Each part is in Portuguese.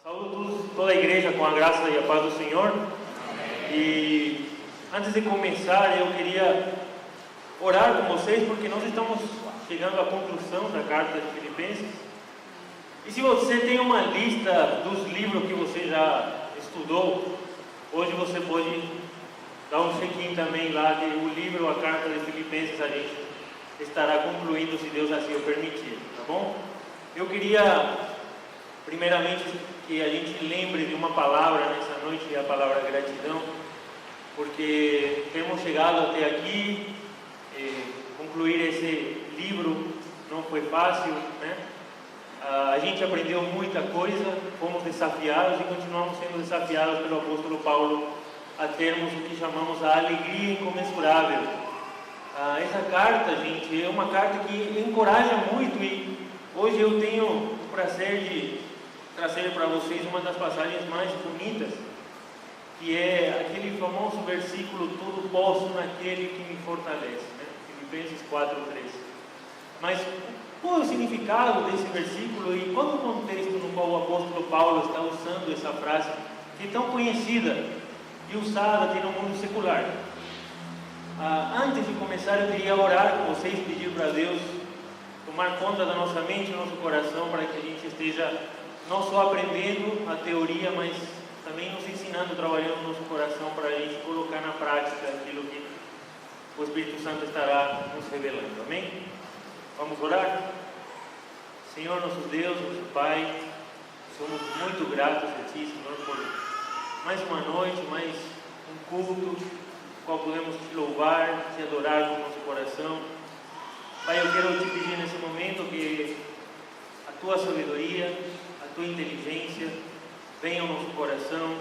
Saúdo toda a igreja com a graça e a paz do Senhor. E antes de começar, eu queria orar com vocês, porque nós estamos chegando à conclusão da carta de Filipenses. E se você tem uma lista dos livros que você já estudou, hoje você pode dar um check-in também lá de o livro, a carta de Filipenses, a gente estará concluindo, se Deus assim o permitir, tá bom? Eu queria, primeiramente, que a gente lembre de uma palavra nessa noite, que é a palavra gratidão, porque temos chegado até aqui, concluir esse livro não foi fácil, né? A gente aprendeu muita coisa, fomos desafiados e continuamos sendo desafiados pelo apóstolo Paulo a termos o que chamamos a alegria incomensurável. Essa carta, gente, é uma carta que encoraja muito, e hoje eu tenho o prazer de trazer para vocês uma das passagens mais bonitas, que é aquele famoso versículo: tudo posso naquele que me fortalece, né? Filipenses 4:3. Mas qual é o significado desse versículo e qual é o contexto no qual o apóstolo Paulo está usando essa frase, que é tão conhecida e usada até no mundo secular? Antes de começar, eu queria orar com vocês, pedir para Deus tomar conta da nossa mente e do nosso coração, para que a gente esteja não só aprendendo a teoria, mas também nos ensinando, trabalhando no nosso coração, para a gente colocar na prática aquilo que o Espírito Santo estará nos revelando. Amém? Vamos orar? Senhor, nosso Deus, nosso Pai, somos muito gratos a Ti, Senhor, por mais uma noite, mais um culto, no qual podemos Te louvar, Te adorar com o nosso coração. Pai, eu quero Te pedir nesse momento que a Tua sabedoria, a Tua inteligência venha ao nosso coração,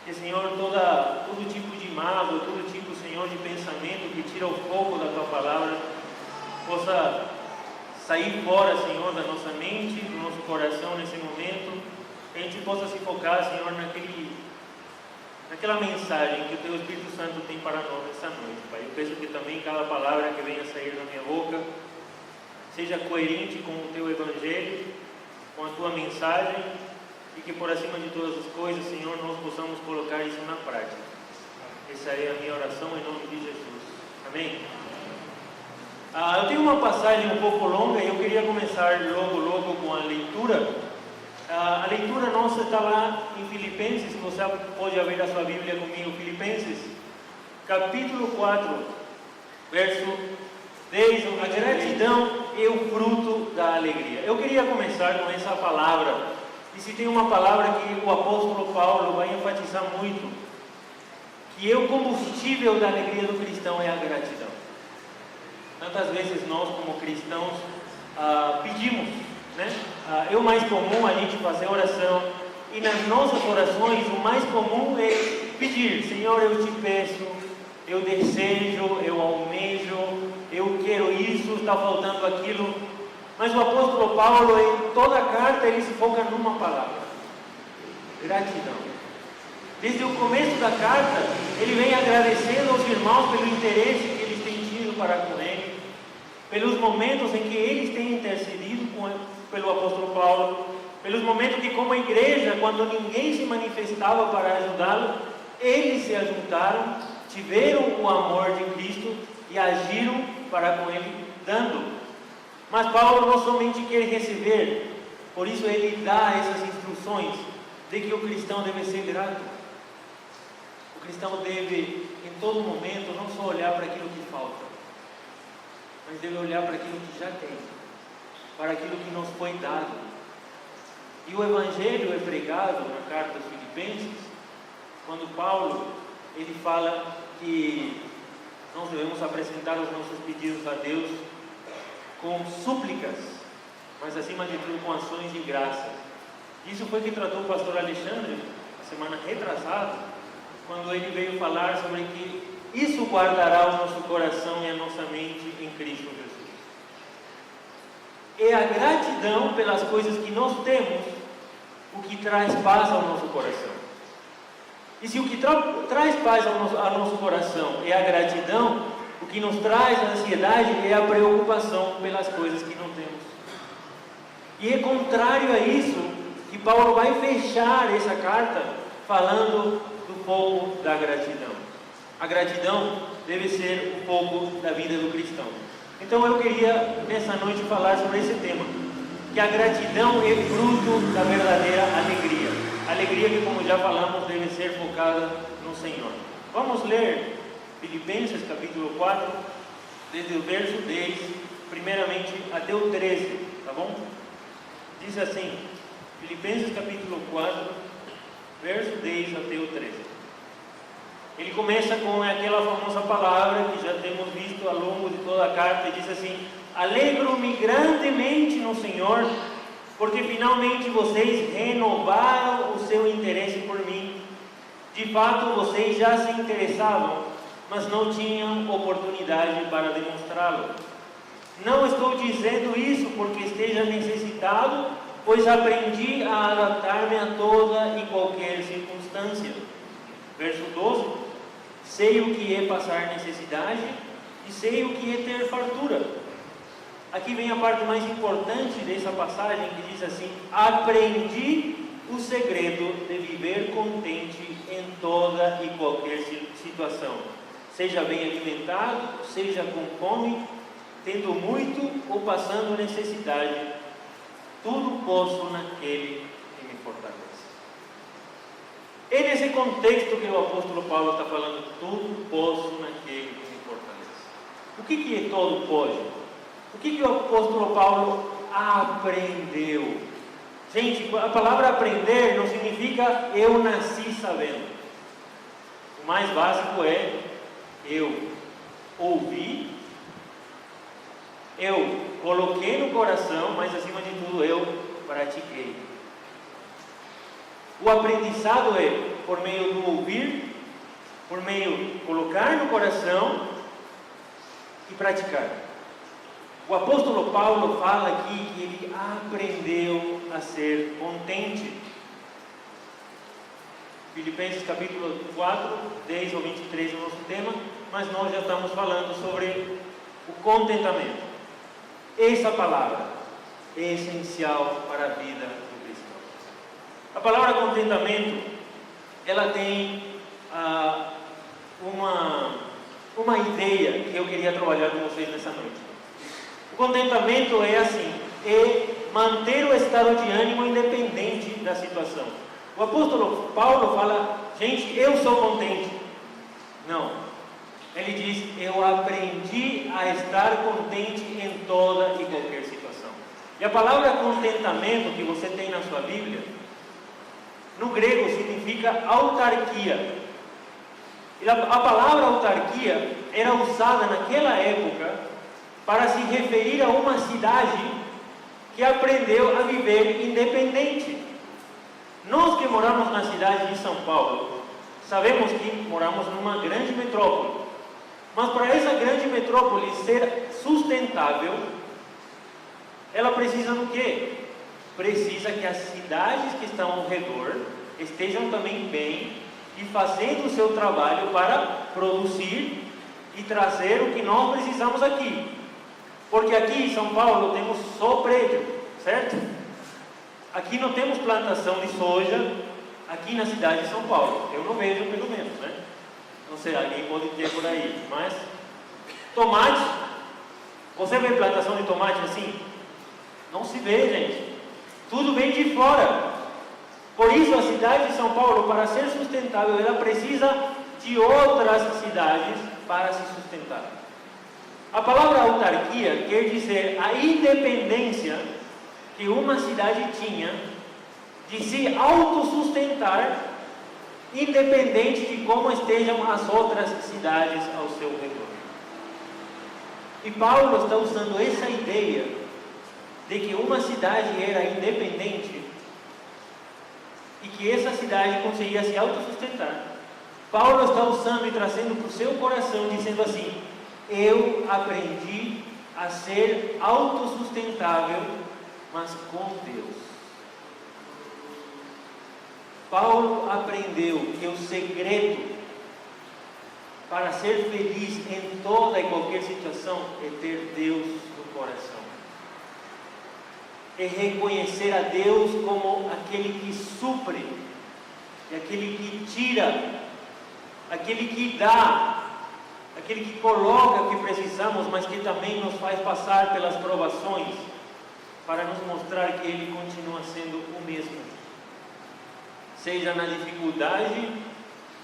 que, Senhor, todo tipo de mágoa, todo tipo, Senhor, de pensamento que tira o foco da Tua palavra, possa sair fora, Senhor, da nossa mente, do nosso coração nesse momento, que a gente possa se focar, Senhor, naquela mensagem que o Teu Espírito Santo tem para nós nessa noite, Pai. Eu peço que também cada palavra que venha a sair da minha boca seja coerente com o Teu Evangelho, com a Tua mensagem, e que por acima de todas as coisas, Senhor, nós possamos colocar isso na prática. Essa é a minha oração em nome de Jesus. Amém? Eu tenho uma passagem um pouco longa e eu queria começar logo com a leitura. A leitura nossa está lá em Filipenses, você pode abrir a sua Bíblia comigo, Filipenses, capítulo 4, verso 10, a gratidão é o fruto da alegria. Eu queria começar com essa palavra, e se tem uma palavra que o apóstolo Paulo vai enfatizar muito, que é o combustível da alegria do cristão, é a gratidão. Tantas vezes nós, como cristãos, pedimos, né? É o mais comum a gente fazer oração, e nas nossas orações o mais comum é pedir: Senhor, eu Te peço, eu desejo, eu almejo, eu quero isso, está faltando aquilo. Mas o apóstolo Paulo, em toda a carta, ele se foca numa palavra: gratidão. Desde o começo da carta, ele vem agradecendo aos irmãos pelo interesse que eles têm tido para com ele, pelos momentos em que eles têm intercedido pelo apóstolo Paulo, pelos momentos que, como igreja, quando ninguém se manifestava para ajudá-lo, eles se ajuntaram, tiveram o amor de Cristo e agiram para com ele, dando. Mas Paulo não somente quer receber, por isso ele dá essas instruções de que o cristão deve ser grato. O cristão deve, em todo momento, não só olhar para aquilo que falta, mas deve olhar para aquilo que já tem, para aquilo que nos foi dado. E o Evangelho é pregado na carta aos Filipenses, quando Paulo ele fala que nós devemos apresentar os nossos pedidos a Deus com súplicas, mas acima de tudo com ações de graça. Isso foi que tratou o pastor Alexandre a semana retrasada, quando ele veio falar sobre que isso guardará o nosso coração e a nossa mente em Cristo Jesus. É a gratidão pelas coisas que nós temos o que traz paz ao nosso coração. E se o que traz paz ao nosso coração é a gratidão, O que nos traz ansiedade é a preocupação pelas coisas que não temos. E é contrário a isso que Paulo vai fechar essa carta falando do foco da gratidão. A gratidão deve ser o foco da vida do cristão. Então eu queria nessa noite falar sobre esse tema, que a gratidão é fruto da verdadeira alegria. Alegria que, como já falamos, deve ser focada no Senhor. Vamos ler Filipenses capítulo 4, desde o verso 10, primeiramente até o 13, tá bom? Diz assim, Filipenses capítulo 4, verso 10 até o 13. Ele começa com aquela famosa palavra que já temos visto ao longo de toda a carta, e diz assim: alegro-me grandemente no Senhor, porque finalmente vocês renovaram o seu interesse por mim. De fato, vocês já se interessavam, mas não tinham oportunidade para demonstrá-lo. Não estou dizendo isso porque esteja necessitado, pois aprendi a adaptar-me a toda e qualquer circunstância. Verso 12: sei o que é passar necessidade e sei o que é ter fartura. Aqui vem a parte mais importante dessa passagem, que diz assim: aprendi o segredo de viver contente em toda e qualquer situação, seja bem alimentado, seja com fome, tendo muito ou passando necessidade, tudo posso naquele que me fortalece. É nesse contexto que o apóstolo Paulo está falando, tudo posso naquele que me fortalece. O que é todo pode? O que o apóstolo Paulo aprendeu? Gente, a palavra aprender não significa eu nasci sabendo. O mais básico é eu ouvi, eu coloquei no coração, mas acima de tudo eu pratiquei. O aprendizado é por meio do ouvir, por meio de colocar no coração e praticar. O apóstolo Paulo fala aqui que ele aprendeu a ser contente. Filipenses capítulo 4, 10 ao 23 é o nosso tema, mas nós já estamos falando sobre o contentamento. Essa palavra é essencial para a vida do cristão. A palavra contentamento, ela tem uma ideia que eu queria trabalhar com vocês nessa noite. O contentamento é assim, é manter o estado de ânimo independente da situação. O apóstolo Paulo fala, gente, eu sou contente. Não, ele diz, eu aprendi a estar contente em toda e qualquer situação. E a palavra contentamento que você tem na sua Bíblia, no grego significa autarquia. E a palavra autarquia era usada naquela época para se referir a uma cidade que aprendeu a viver independente. Nós que moramos na cidade de São Paulo, sabemos que moramos numa grande metrópole. Mas para essa grande metrópole ser sustentável, ela precisa do quê? Precisa que as cidades que estão ao redor estejam também bem e fazendo o seu trabalho para produzir e trazer o que nós precisamos aqui. Porque aqui em São Paulo temos só prédio, certo? Aqui não temos plantação de soja, aqui na cidade de São Paulo. Eu não vejo, pelo menos, né? Não sei, alguém pode ter por aí. Mas, tomate, você vê plantação de tomate assim? Não se vê, gente. Tudo vem de fora. Por isso, a cidade de São Paulo, para ser sustentável, ela precisa de outras cidades para se sustentar. A palavra autarquia quer dizer a independência que uma cidade tinha de se autossustentar, independente de como estejam as outras cidades ao seu redor. E Paulo está usando essa ideia de que uma cidade era independente e que essa cidade conseguia se autossustentar. Paulo está usando e trazendo para o seu coração, dizendo assim: eu aprendi a ser autossustentável, mas com Deus. Paulo aprendeu que o segredo para ser feliz em toda e qualquer situação é ter Deus no coração. É reconhecer a Deus como aquele que supre, aquele que tira, aquele que dá, aquele que coloca o que precisamos, mas que também nos faz passar pelas provações, para nos mostrar que Ele continua sendo o mesmo. Seja na dificuldade,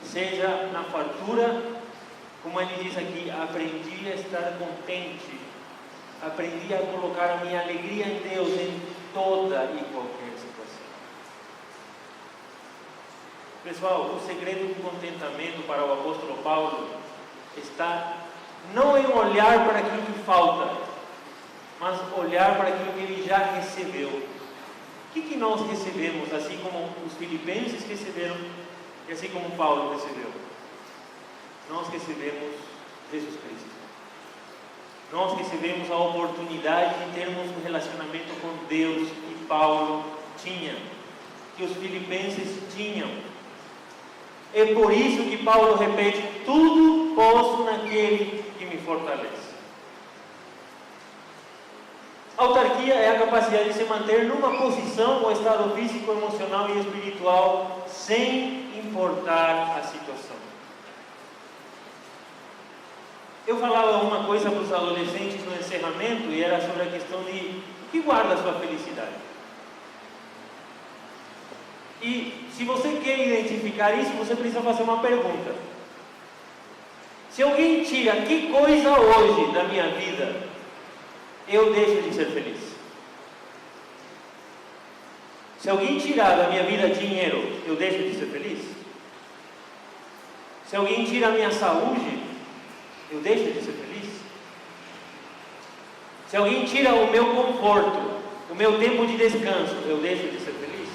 seja na fartura, como Ele diz aqui, aprendi a estar contente, aprendi a colocar a minha alegria em Deus em toda e qualquer situação. Pessoal, o segredo do contentamento para o apóstolo Paulo está não em olhar para aquilo que falta, mas olhar para aquilo que ele já recebeu. O que nós recebemos, assim como os filipenses receberam e assim como Paulo recebeu? Nós recebemos Jesus Cristo. Nós recebemos a oportunidade de termos um relacionamento com Deus que Paulo tinha, que os filipenses tinham. É por isso que Paulo repete: tudo posso naquele que me fortalece. Autarquia é a capacidade de se manter numa posição ou estado físico, emocional e espiritual sem importar a situação. Eu falava uma coisa para os adolescentes no encerramento e era sobre a questão de o que guarda a sua felicidade. E se você quer identificar isso, você precisa fazer uma pergunta. Se alguém tira que coisa hoje da minha vida, eu deixo de ser feliz. Se alguém tirar da minha vida dinheiro, eu deixo de ser feliz. Se alguém tira a minha saúde, eu deixo de ser feliz. Se alguém tira o meu conforto, o meu tempo de descanso, eu deixo de ser feliz.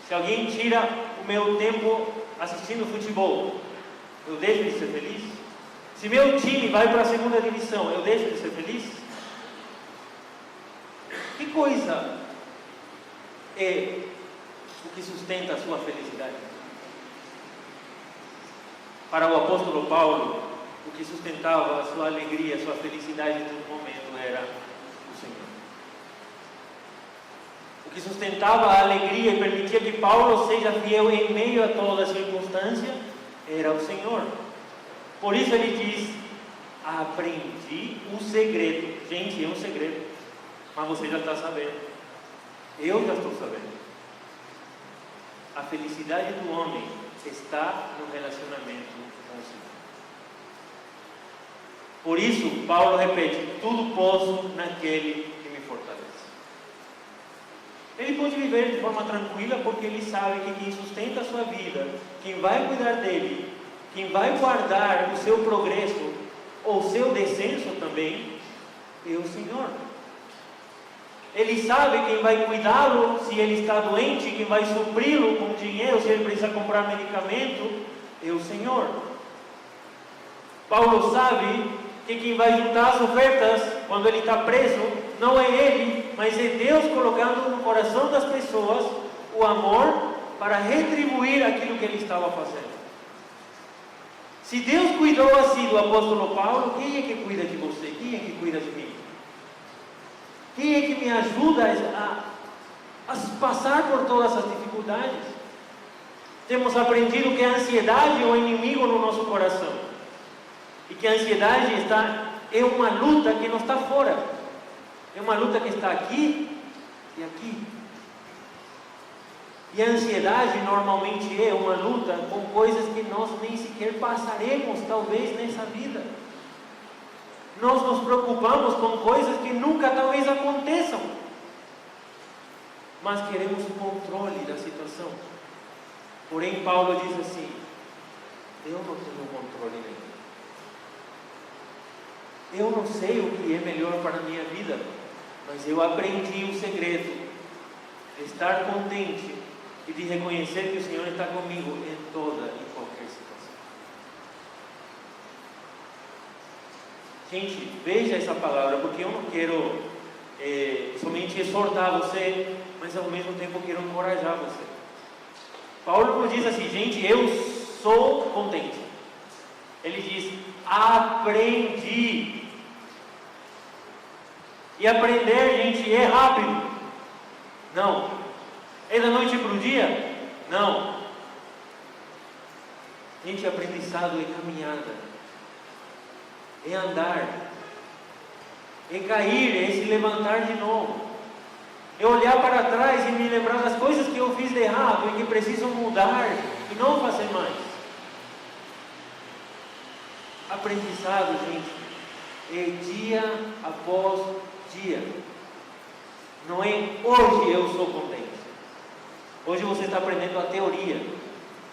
Se alguém tira o meu tempo assistindo futebol, eu deixo de ser feliz. Se meu time vai para a segunda divisão, eu deixo de ser feliz? Que coisa é o que sustenta a sua felicidade? Para o apóstolo Paulo, o que sustentava a sua alegria, a sua felicidade em todo momento era o Senhor. O que sustentava a alegria e permitia que Paulo seja fiel em meio a toda circunstância era o Senhor. Por isso ele diz: aprendi o segredo. Gente, é um segredo, mas você já está sabendo. Eu já estou sabendo. A felicidade do homem está no relacionamento com o Senhor. Por isso, Paulo repete: tudo posso naquele que me fortalece. Ele pode viver de forma tranquila, porque ele sabe que quem sustenta a sua vida, quem vai cuidar dele, quem vai guardar o seu progresso ou o seu descenso também, é o Senhor. Ele sabe quem vai cuidá-lo se ele está doente, quem vai supri-lo com dinheiro se ele precisa comprar medicamento, é o Senhor. Paulo sabe que quem vai juntar as ofertas quando ele está preso não é ele, mas é Deus colocando no coração das pessoas o amor para retribuir aquilo que ele estava fazendo. Se Deus cuidou assim do apóstolo Paulo, quem é que cuida de você? Quem é que cuida de mim? Quem é que me ajuda a passar por todas as dificuldades? Temos aprendido que a ansiedade é o inimigo no nosso coração, e que a ansiedade é uma luta que não está fora, é uma luta que está aqui e aqui. E a ansiedade normalmente é uma luta com coisas que nós nem sequer passaremos, talvez, nessa vida. Nós nos preocupamos com coisas que nunca talvez aconteçam, mas queremos o controle da situação. Porém, Paulo diz assim: eu não tenho controle nenhum. Eu não sei o que é melhor para a minha vida, mas eu aprendi o segredo de estar contente e de reconhecer que o Senhor está comigo em toda e qualquer situação. Gente, veja essa palavra, porque eu não quero somente exortar você, mas ao mesmo tempo quero encorajar você. Paulo não diz assim, gente, eu sou contente. Ele diz, aprendi. E aprender, gente, é rápido? Não. É da noite para o dia? Não. Gente, aprendizado é caminhada, é andar, é cair, é se levantar de novo, é olhar para trás e me lembrar das coisas que eu fiz de errado e que preciso mudar e não fazer mais. Aprendizado, gente, é dia após dia. Não é hoje eu sou contente. Hoje você está aprendendo a teoria.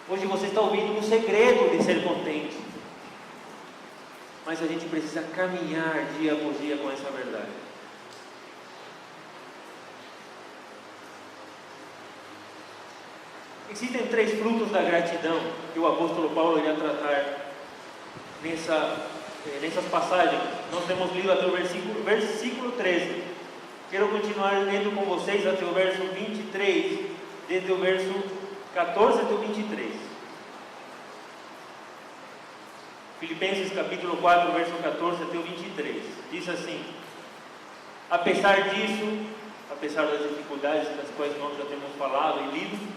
Hoje você está ouvindo o segredo de ser contente. Mas a gente precisa caminhar dia após dia com essa verdade. Existem 3 frutos da gratidão que o apóstolo Paulo irá tratar nessas passagens. Nós temos lido até o versículo 13. Quero continuar lendo com vocês até o verso 23, desde o verso 14 até o 23. Filipenses capítulo 4, verso 14 até o 23. Diz assim: apesar disso, apesar das dificuldades das quais nós já temos falado e lido,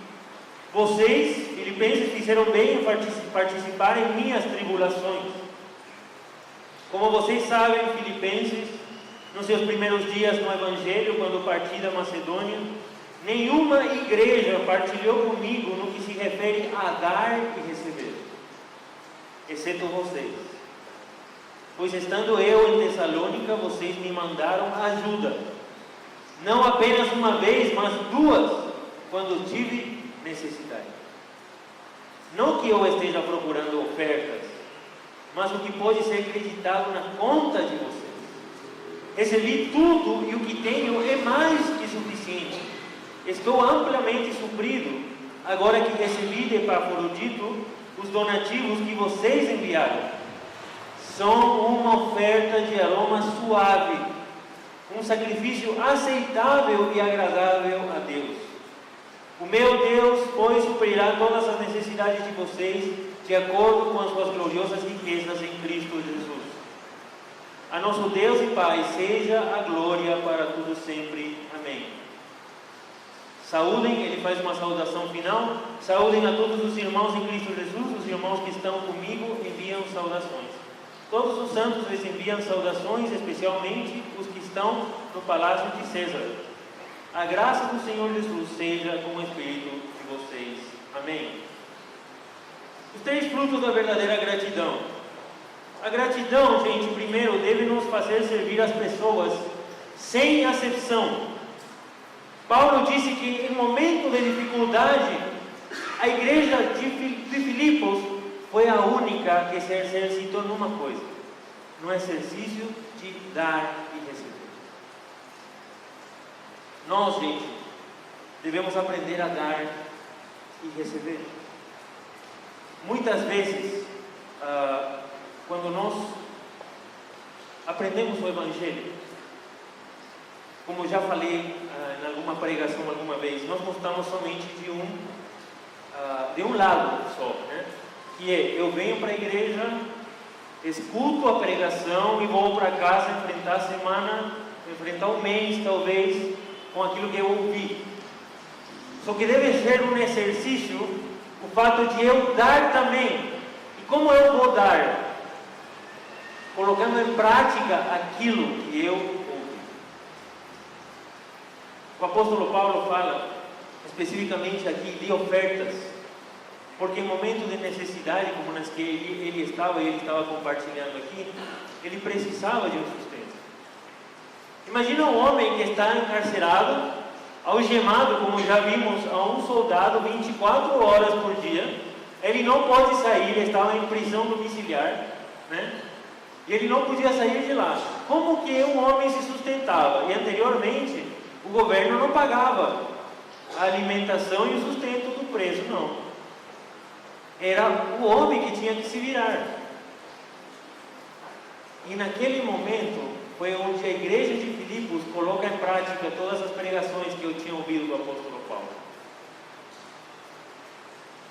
vocês, filipenses, fizeram bem em participar em minhas tribulações. Como vocês sabem, filipenses, nos seus primeiros dias no Evangelho, quando parti da Macedônia, nenhuma igreja partilhou comigo no que se refere a dar e receber, exceto vocês. Pois estando eu em Tessalônica, vocês me mandaram ajuda, não apenas uma vez, mas 2, quando tive necessidade. Não que eu esteja procurando ofertas, mas o que pode ser acreditado na conta de vocês. Recebi tudo e o que tenho é mais que suficiente. Estou amplamente suprido, agora que recebi de Epafrodito os donativos que vocês enviaram. São uma oferta de aroma suave, um sacrifício aceitável e agradável a Deus. O meu Deus, pois, suprirá todas as necessidades de vocês, de acordo com as suas gloriosas riquezas em Cristo Jesus. A nosso Deus e Pai seja a glória para tudo sempre. Amém. Saúdem, ele faz uma saudação final. Saúdem a todos os irmãos em Cristo Jesus. Os irmãos que estão comigo enviam saudações. Todos os santos lhes enviam saudações, especialmente os que estão no palácio de César. A graça do Senhor Jesus seja com o espírito de vocês. Amém. Os 3 frutos da verdadeira gratidão. A gratidão, gente, primeiro, deve nos fazer servir as pessoas sem acepção. Paulo disse que em momento de dificuldade, a igreja de Filipos foi a única que se exercitou numa coisa, no exercício de dar e receber. Nós, gente, devemos aprender a dar e receber. Muitas vezes, quando nós aprendemos o Evangelho, como já falei em alguma pregação alguma vez, nós gostamos somente de um lado só, né? Que é, eu venho para a igreja, escuto a pregação e vou para casa enfrentar a semana, enfrentar o mês talvez, com aquilo que eu ouvi. Só que deve ser um exercício o fato de eu dar também. E como eu vou dar? Colocando em prática aquilo que eu ouvi. O apóstolo Paulo fala especificamente aqui de ofertas, porque em momentos de necessidade, como nas que ele estava compartilhando aqui, ele precisava de um sustento. Imagina um homem que está encarcerado, algemado, como já vimos, a um soldado 24 horas por dia. Ele não pode sair, ele estava em prisão domiciliar, né? E ele não podia sair de lá. Como que um homem se sustentava? E anteriormente, o governo não pagava a alimentação e o sustento do preso, não. Era o homem que tinha que se virar. E naquele momento foi onde a igreja de Filipos coloca em prática todas as pregações que eu tinha ouvido do apóstolo Paulo.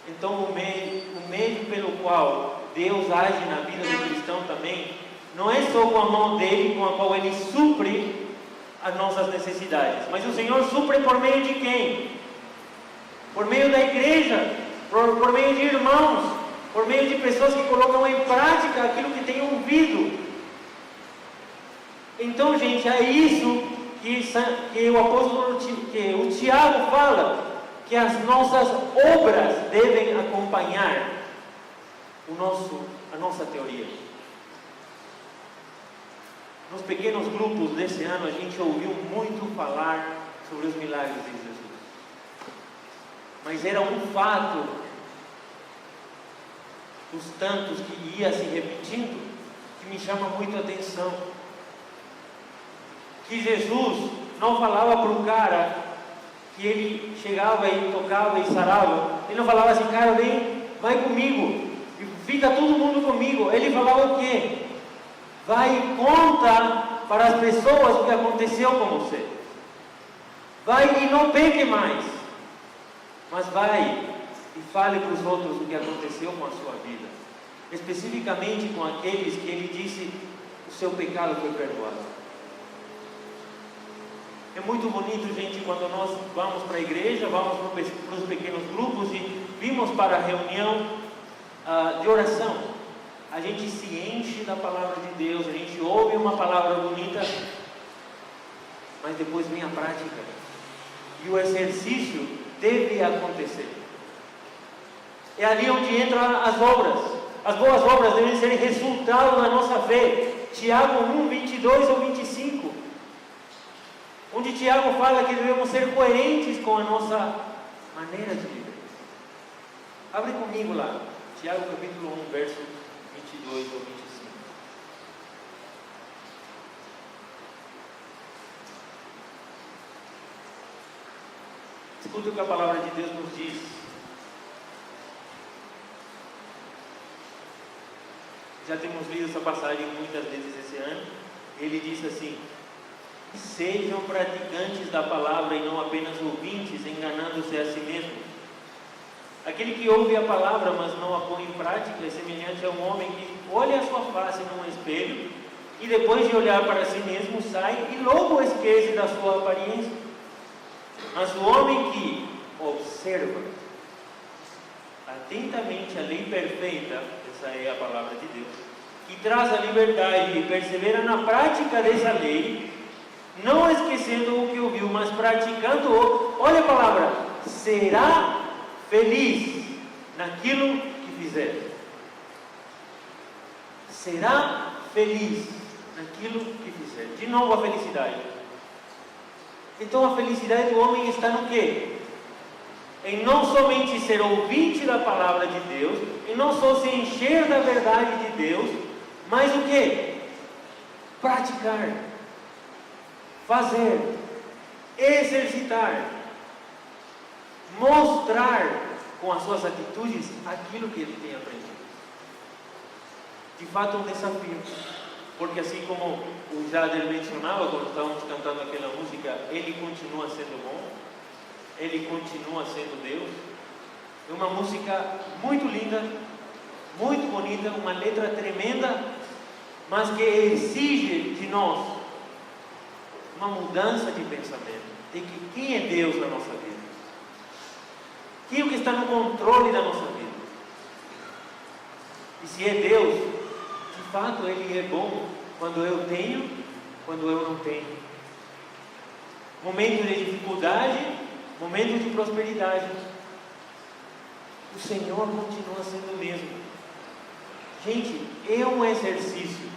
Então o meio pelo qual Deus age na vida do cristão também, não é só com a mão dele, com a qual ele supre as nossas necessidades, mas o Senhor supre por meio de quem? Por meio da igreja, por meio de irmãos, por meio de pessoas que colocam em prática aquilo que têm ouvido. Então, gente, é isso que o apóstolo, que o Tiago fala, que as nossas obras devem acompanhar a nossa teoria. Nos pequenos grupos desse ano, a gente ouviu muito falar sobre os milagres de Jesus. Mas era um fato, dos tantos que ia se repetindo, que me chama muito a atenção. Que Jesus não falava para o cara que ele chegava e tocava e sarava. Ele não falava assim, cara, vem, vai comigo, fica todo mundo comigo. Ele falava o quê? Vai e conta para as pessoas o que aconteceu com você. Vai e não peque mais, mas vai e fale para os outros o que aconteceu com a sua vida, especificamente com aqueles que ele disse o seu pecado foi perdoado. É muito bonito, gente, quando nós vamos para a igreja, vamos para os pequenos grupos e vimos para a reunião de oração. A gente se enche da palavra de Deus, a gente ouve uma palavra bonita, mas depois vem a prática. E o exercício deve acontecer. É ali onde entram as obras. As boas obras devem ser resultado da nossa fé. Tiago 1, 22 ou 25. Onde Tiago fala que devemos ser coerentes com a nossa maneira de viver. Abre comigo lá, Tiago capítulo 1, verso 22 ou 25. Escuta o que a palavra de Deus nos diz. Já temos lido essa passagem muitas vezes esse ano. Ele diz assim: sejam praticantes da palavra e não apenas ouvintes, enganando-se a si mesmos. Aquele que ouve a palavra, mas não a põe em prática, é semelhante a um homem que olha a sua face num espelho e depois de olhar para si mesmo sai e logo esquece da sua aparência. Mas o homem que observa atentamente a lei perfeita, essa é a palavra de Deus, que traz a liberdade e persevera na prática dessa lei, não esquecendo o que ouviu, mas praticando, olha a palavra, será feliz naquilo que fizer. Será feliz naquilo que fizer. De novo a felicidade. Então a felicidade do homem está no quê? Em não somente ser ouvinte da palavra de Deus, em não só se encher da verdade de Deus, mas o quê? Praticar, fazer, exercitar, mostrar com as suas atitudes aquilo que ele tem aprendido. De fato, um desafio, porque assim como o Jader mencionava quando estávamos cantando aquela música, ele continua sendo bom, ele continua sendo Deus. É uma música muito linda, muito bonita, uma letra tremenda, mas que exige de nós uma mudança de pensamento, de que quem é Deus na nossa vida? Quem é o que está no controle da nossa vida? E se é Deus, de fato Ele é bom quando eu tenho, quando eu não tenho. Momento de dificuldade, momento de prosperidade, o Senhor continua sendo o mesmo. Gente, é um exercício.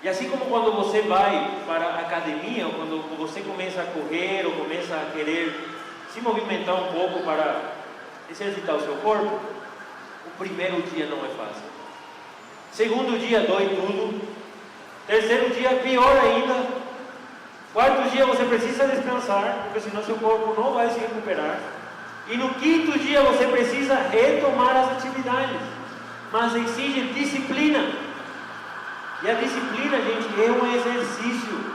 E assim como quando você vai para a academia, ou quando você começa a correr, ou começa a querer se movimentar um pouco para exercitar o seu corpo, o primeiro dia não é fácil. Segundo dia dói tudo. Terceiro dia pior ainda. Quarto dia você precisa descansar, porque senão seu corpo não vai se recuperar. E no quinto dia você precisa retomar as atividades, mas exige disciplina. E a disciplina, gente, é um exercício.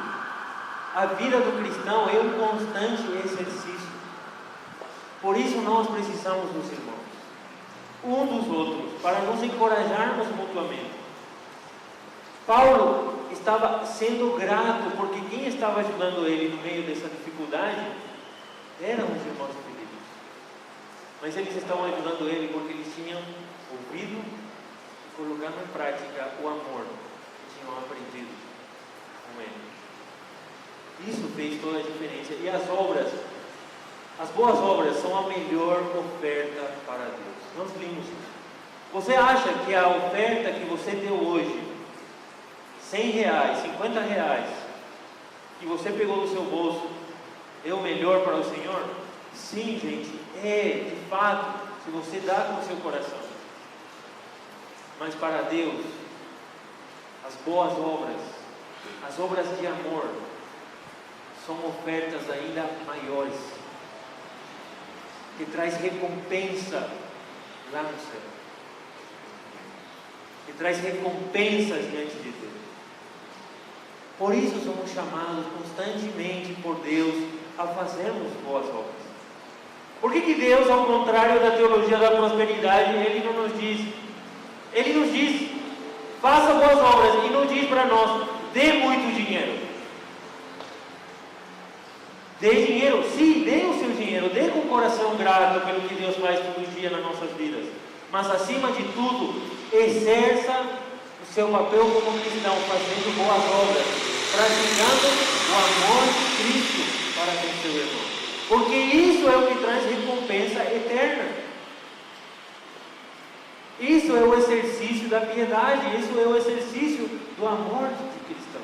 A vida do cristão é um constante exercício. Por isso nós precisamos dos irmãos. um dos outros, para nos encorajarmos mutuamente. Paulo estava sendo grato, porque quem estava ajudando ele no meio dessa dificuldade eram os irmãos queridos. Mas eles estavam ajudando ele porque eles tinham ouvido e colocado em prática o amor que tinham aprendido com ele. Isso fez toda a diferença. E as obras, as boas obras são a melhor oferta para Deus. Nós vimos isso. Você acha que a oferta que você deu hoje, R$100, R$50, que você pegou do seu bolso, é o melhor para o Senhor? Sim, gente, é, de fato, se você dá com o seu coração. Mas para Deus, as boas obras, as obras de amor, são ofertas ainda maiores, que traz recompensa lá no céu, que traz recompensas diante de Deus. Por isso somos chamados constantemente por Deus a fazermos boas obras. Por que Deus, ao contrário da teologia da prosperidade, Ele não nos diz? Ele nos diz, faça boas obras, e não diz para nós, dê muito dinheiro. Dê dinheiro, sim, dê o seu dinheiro, dê com o coração grato pelo que Deus faz todo dia nas nossas vidas. Mas acima de tudo, exerça o seu papel como cristão, fazendo boas obras, praticando o amor de Cristo para com seu irmão. Porque isso é o que traz recompensa eterna. Isso é o exercício da piedade, isso é o exercício do amor de cristão.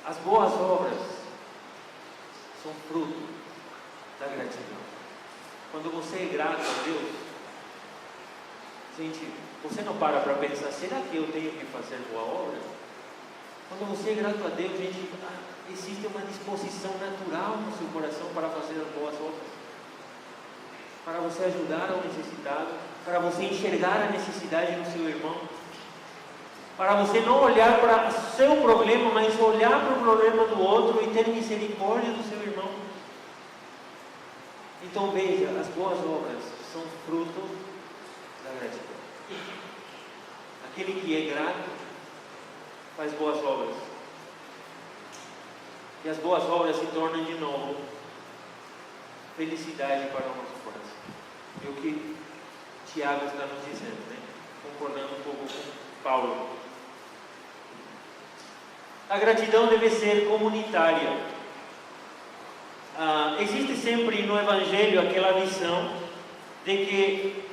As boas obras são fruto da gratidão. Quando você é grato a Deus, gente, você não para pensar, será que eu tenho que fazer boa obra? Quando você é grato a Deus, gente, existe uma disposição natural no seu coração para fazer as boas obras, para você ajudar ao necessitado, para você enxergar a necessidade do seu irmão, para você não olhar para o seu problema, mas olhar para o problema do outro e ter misericórdia do seu irmão. Então veja, as boas obras são fruto da gratidão. Aquele que é grato faz boas obras, e as boas obras se tornam de novo felicidade para o nosso coração. É o que Tiago está nos dizendo, né? Concordando um pouco com Paulo. A gratidão deve ser comunitária. Existe sempre no Evangelho aquela visão de que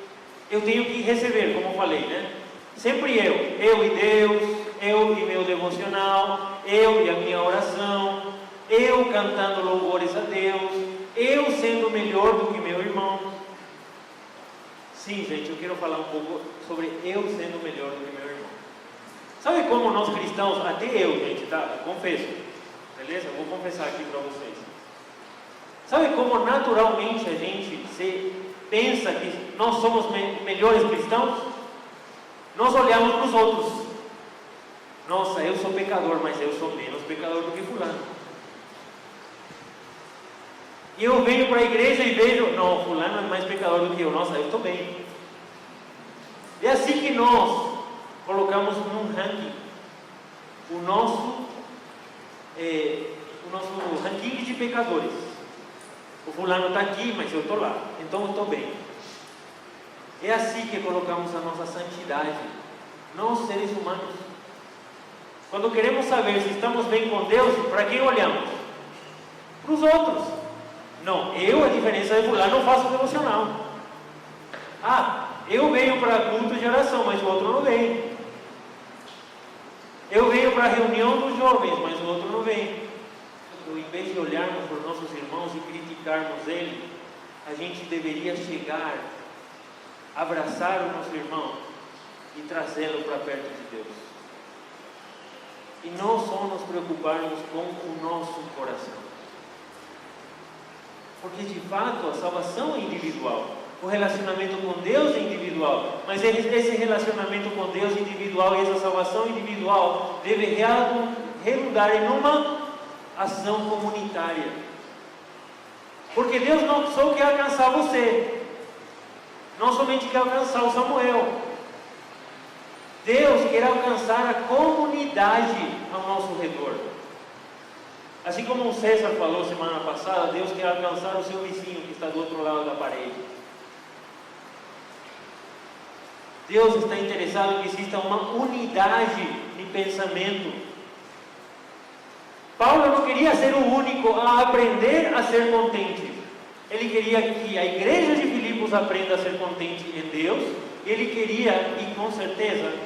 eu tenho que receber, como eu falei, né? Sempre eu e Deus, eu e meu devocional, eu e a minha oração, eu cantando louvores a Deus, eu sendo melhor do que meu irmão. Sim, gente, eu quero falar um pouco sobre eu sendo melhor do que meu irmão. Sabe como nós cristãos, até eu, gente, tá? Confesso, beleza? Vou confessar aqui para vocês. Sabe como naturalmente a gente pensa que nós somos melhores cristãos? Nós olhamos para os outros. Nossa, eu sou pecador, mas eu sou menos pecador do que fulano. E eu venho para a igreja e vejo, não, fulano é mais pecador do que eu. Nossa, eu estou bem. É assim que nós colocamos num ranking o nosso ranking de pecadores. O fulano está aqui, mas eu estou lá, então eu estou bem. É assim que colocamos a nossa santidade, nós seres humanos. Quando queremos saber se estamos bem com Deus, para quem olhamos? Para os outros. Não, eu, a diferença de fulano, não faço devocional. Eu venho para culto de oração, mas o outro não vem. Eu venho para a reunião dos jovens, mas o outro não vem. Então, em vez de olharmos para os nossos irmãos e criticarmos eles, a gente deveria chegar, abraçar o nosso irmão e trazê-lo para perto de Deus. E não só nos preocuparmos com o nosso coração. Porque de fato a salvação é individual. O relacionamento com Deus é individual. Mas esse relacionamento com Deus individual e essa salvação individual deve redundar em uma ação comunitária. Porque Deus não só quer alcançar você. não somente quer alcançar o Samuel. Deus quer alcançar a comunidade ao nosso redor. Assim como o César falou semana passada, Deus quer alcançar o seu vizinho que está do outro lado da parede. Deus está interessado que exista uma unidade de pensamento. Paulo não queria ser o único a aprender a ser contente. Ele queria que a igreja de Filipos aprenda a ser contente em Deus. Ele queria, e com certeza,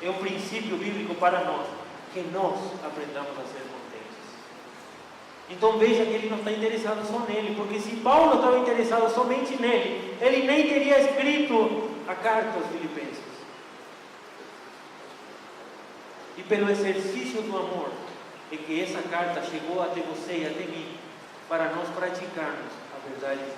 é um princípio bíblico para nós, que nós aprendamos a ser contentes. Então veja que ele não está interessado só nele, porque se Paulo estava interessado somente nele, ele nem teria escrito a carta aos Filipenses. E pelo exercício do amor, é que essa carta chegou até você e até mim, para nós praticarmos a verdade de Deus.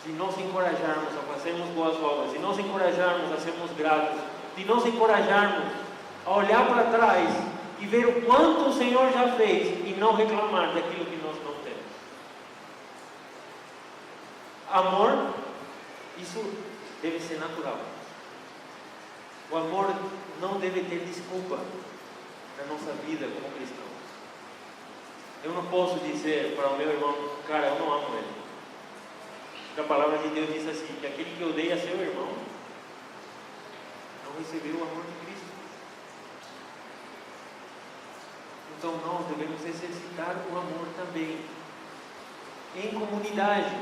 De nos encorajarmos a fazermos boas obras, de nos encorajarmos a sermos gratos, de nos encorajarmos a olhar para trás e ver o quanto o Senhor já fez e não reclamar daquilo que nós não temos. Amor, isso deve ser natural. O amor não deve ter desculpa na nossa vida como cristãos. Eu não posso dizer para o meu irmão, cara, eu não amo ele. A palavra de Deus diz assim, que aquele que odeia seu irmão não recebeu o amor de Cristo. Então nós devemos exercitar o amor também em comunidade,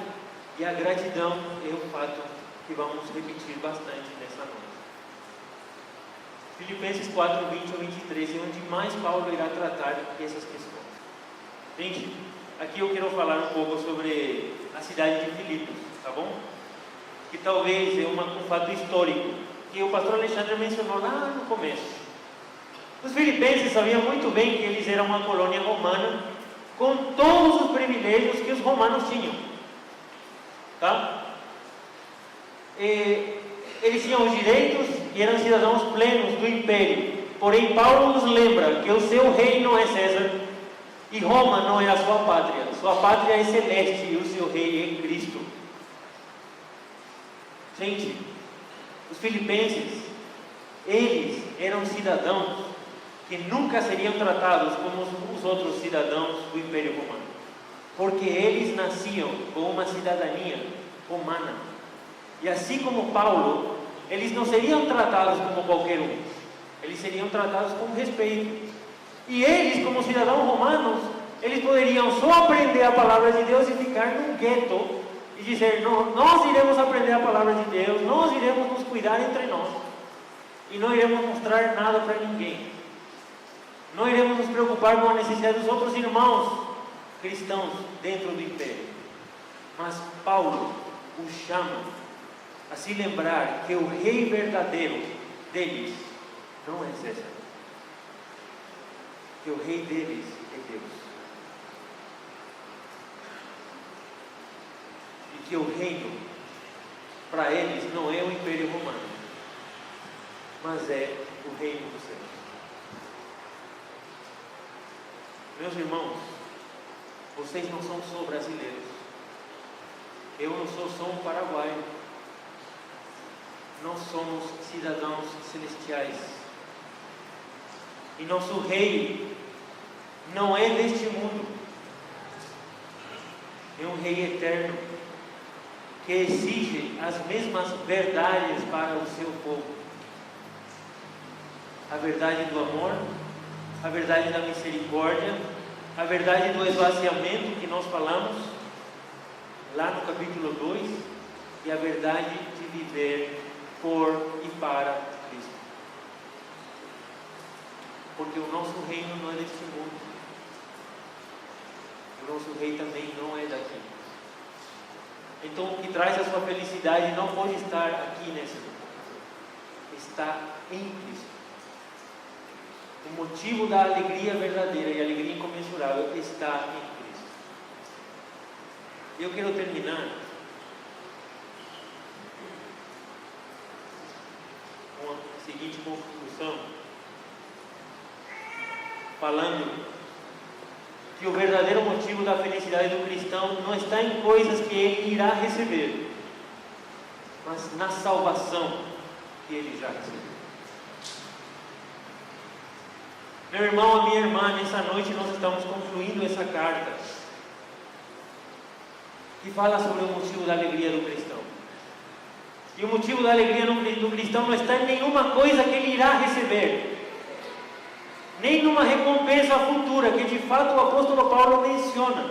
e a gratidão é o fato que vamos repetir bastante nessa noite. Filipenses 4, 20 ao 23 é onde mais Paulo irá tratar essas questões. Gente, aqui eu quero falar um pouco sobre a cidade de Filipos, tá bom? Que talvez é um fato histórico, que o pastor Alexandre mencionou lá no começo. Os filipenses sabiam muito bem que eles eram uma colônia romana, com todos os privilégios que os romanos tinham, tá? Eles tinham os direitos e eram cidadãos plenos do império. Porém, Paulo nos lembra que o seu rei não é César, e Roma não é a sua pátria. Sua pátria é celeste e o seu rei é Cristo. Gente, os filipenses, eles eram cidadãos que nunca seriam tratados como os outros cidadãos do Império Romano, porque eles nasciam com uma cidadania romana. E assim como Paulo, eles não seriam tratados como qualquer um, eles seriam tratados com respeito. E eles, como cidadãos romanos, eles poderiam só aprender a palavra de Deus e ficar num gueto e dizer, não, nós iremos aprender a palavra de Deus, nós iremos nos cuidar entre nós e não iremos mostrar nada para ninguém, não iremos nos preocupar com a necessidade dos outros irmãos cristãos dentro do império. Mas Paulo os chama a se lembrar que o rei verdadeiro deles não é César, que o rei deles é Deus, e que o reino para eles não é o Império Romano, mas é o reino dos céus. Meus irmãos, vocês não são só brasileiros, eu não sou só um paraguaio, nós somos cidadãos celestiais, e nosso rei não é deste mundo, é um rei eterno, que exige as mesmas verdades para o seu povo: a verdade do amor, a verdade da misericórdia, a verdade do esvaziamento que nós falamos lá no capítulo 2, e a verdade de viver por e para Cristo. Porque o nosso reino não é deste mundo, o nosso rei também não é daqui. Então o que traz a sua felicidade não pode estar aqui nesse mundo, está em Cristo. O motivo da alegria verdadeira e alegria incomensurável está em Cristo. Eu quero terminar com a seguinte conclusão, falando que o verdadeiro motivo da felicidade do cristão não está em coisas que ele irá receber, mas na salvação que ele já recebeu. Meu irmão, a minha irmã, nessa noite nós estamos concluindo essa carta que fala sobre o motivo da alegria do cristão. E o motivo da alegria do cristão não está em nenhuma coisa que ele irá receber, nem numa recompensa futura, que de fato o apóstolo Paulo menciona.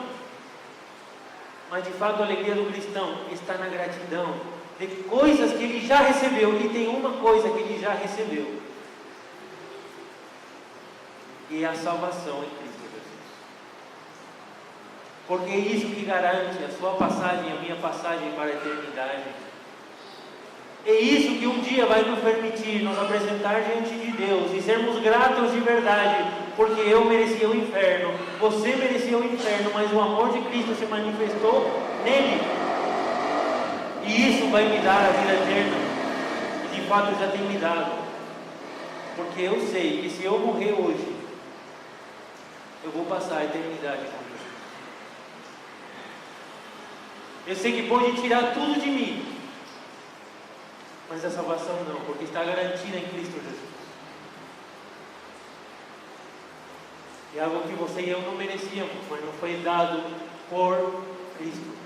Mas de fato a alegria do cristão está na gratidão de coisas que ele já recebeu. E tem uma coisa que ele já recebeu, e é a salvação em Cristo Jesus. Porque é isso que garante a sua passagem, a minha passagem para a eternidade. É isso que um dia vai nos permitir nos apresentar diante de Deus e sermos gratos de verdade, porque eu merecia o inferno, você merecia o inferno, mas o amor de Cristo se manifestou nele. E isso vai me dar a vida eterna, e de fato já tem me dado, porque eu sei que se eu morrer hoje, eu vou passar a eternidade com Deus. Eu sei que pode tirar tudo de mim, mas a salvação não, porque está garantida em Cristo Jesus. É algo que você e eu não merecíamos, mas não foi dado por Cristo,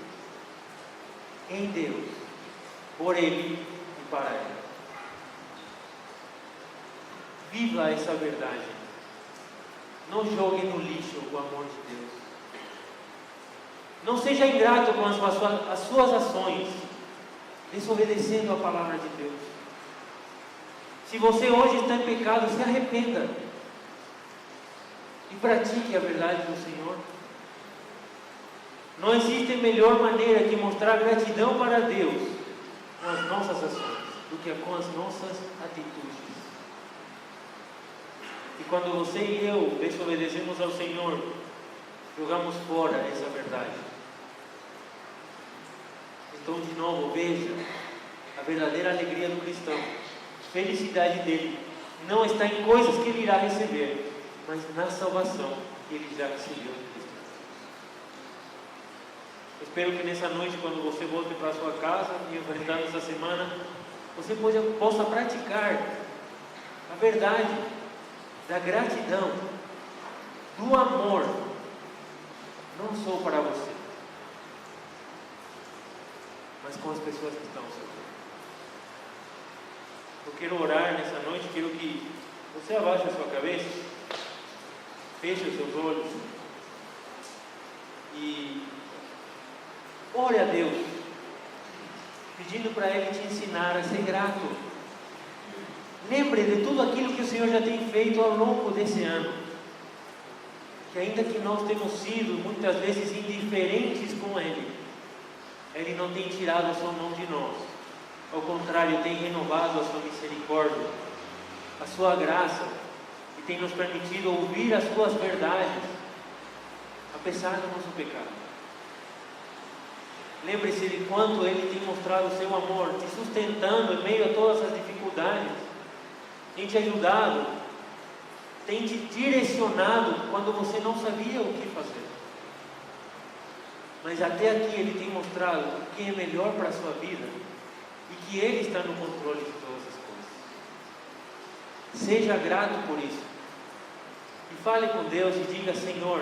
em Deus, por Ele e para Ele. Viva essa verdade. Não jogue no lixo o amor de Deus. Não seja ingrato com as suas ações, desobedecendo a palavra de Deus. Se você hoje está em pecado, se arrependa e pratique a verdade do Senhor. Não existe melhor maneira que mostrar gratidão para Deus com as nossas ações do que com as nossas atitudes. E quando você e eu desobedecemos ao Senhor, jogamos fora essa verdade. Então, de novo, veja, a verdadeira alegria do cristão, a felicidade dele, não está em coisas que ele irá receber, mas na salvação que ele já recebeu em Cristo. Espero que nessa noite, quando você volte para a sua casa e enfrentar essa semana, você possa praticar a verdade da gratidão, do amor, não só para você, mas com as pessoas que estão ao seu redor. Eu quero orar nessa noite, quero que você abaixe a sua cabeça, feche os seus olhos e ore a Deus, pedindo para Ele te ensinar a ser grato. Lembre de tudo aquilo que o Senhor já tem feito ao longo desse ano, que ainda que nós temos sido muitas vezes indiferentes com Ele, Ele não tem tirado a sua mão de nós, ao contrário, tem renovado a sua misericórdia, a sua graça, e tem nos permitido ouvir as suas verdades, apesar do nosso pecado. Lembre-se de quanto Ele tem mostrado o seu amor, te sustentando em meio a todas as dificuldades, tem te ajudado, tem te direcionado quando você não sabia o que fazer. Mas até aqui Ele tem mostrado o que é melhor para a sua vida e que Ele está no controle de todas as coisas. Seja grato por isso. E fale com Deus e diga: Senhor,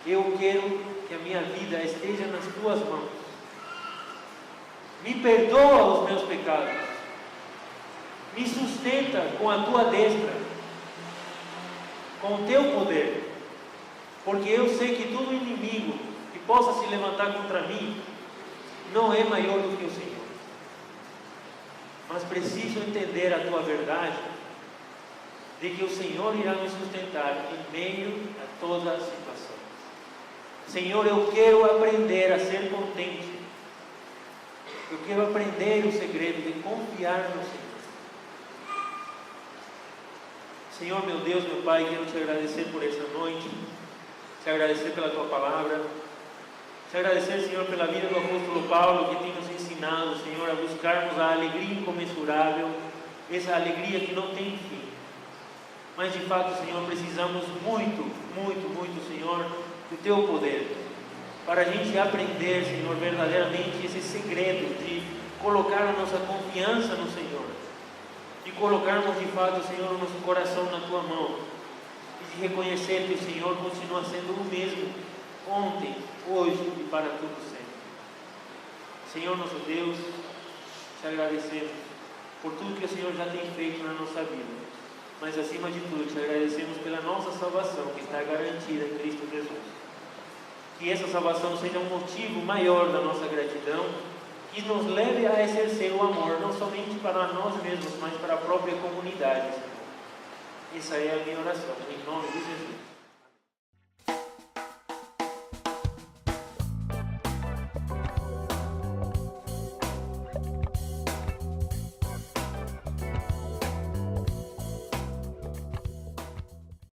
eu quero que a minha vida esteja nas Tuas mãos. Me perdoa os meus pecados. Me sustenta com a Tua destra, com o Teu poder. Porque eu sei que todo inimigo que possa se levantar contra mim não é maior do que o Senhor. Mas preciso entender a Tua verdade, de que o Senhor irá me sustentar em meio a toda a situação. Senhor, eu quero aprender a ser contente. Eu quero aprender o segredo de confiar no Senhor. Senhor, meu Deus, meu Pai, quero te agradecer por essa noite, te agradecer pela Tua palavra, te agradecer, Senhor, pela vida do apóstolo Paulo, que tem nos ensinado, Senhor, a buscarmos a alegria incomensurável, essa alegria que não tem fim. mas de fato, Senhor, precisamos muito, muito, muito, Senhor, do Teu poder, para a gente aprender, Senhor, verdadeiramente esse segredo de colocar a nossa confiança no Senhor, de colocarmos de fato, Senhor, o nosso coração na Tua mão, e de reconhecer que o Senhor continua sendo o mesmo, ontem, hoje e para todo sempre. Senhor nosso Deus, te agradecemos por tudo que o Senhor já tem feito na nossa vida, mas acima de tudo te agradecemos pela nossa salvação, que está garantida em Cristo Jesus. Que essa salvação seja um motivo maior da nossa gratidão, que nos leve a exercer o amor, não somente para nós mesmos, mas para a própria comunidade. Essa é a minha oração, em nome de Jesus.